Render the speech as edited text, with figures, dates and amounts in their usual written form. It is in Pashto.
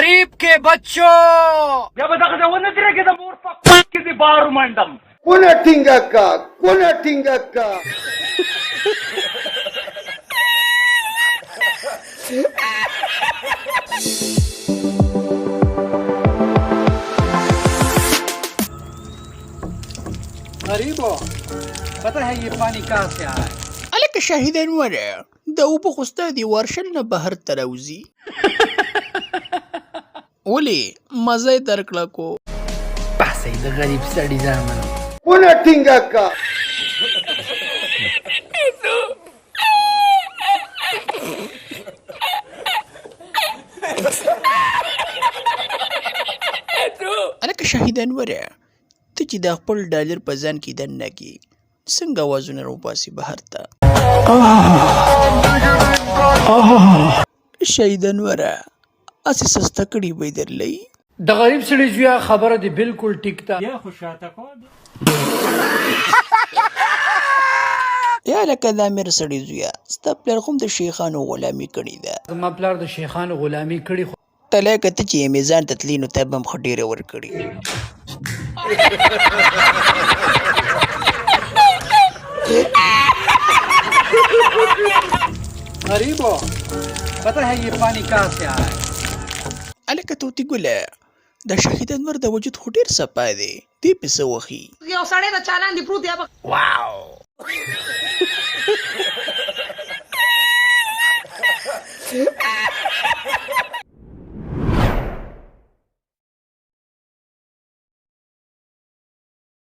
غریب के बच्चों या बता कसा वन तरी के मोर पक किती बार मंडम Kuna tingaka. गरीबों पता है ये पानी कहाँ से आया है الک شاهد انور د اوبو خوسته دی ورشل نه بهر تروزی ولی مزه درکړه کو بحثي د غریب سړي ځامن Kuna tingaka. الک شاهد انور ته چې د خپل ډالر په ځان کې دننه کې څنګه وازونه روباسي بهر ته شاهد انور اسی سسته کړي به درلې د غریب سړي زویا خبره دی بالکل ټیک ده یا خوشاته کو یا لکه دا میر سړي زویا ستا پلار کوم د شیخانو غلامي کړې ده زما پلار د شیخانو غلامي کړي تله کته چې میزان تتلینو ته بم خډيره ور کړی गरीबों पता है ये पानी कहाँ से आया है الک توتی ګله د شاهد انور د وجود خډیر صفا دی دی په سوخي یو سړی د چالان دی پروت یا واو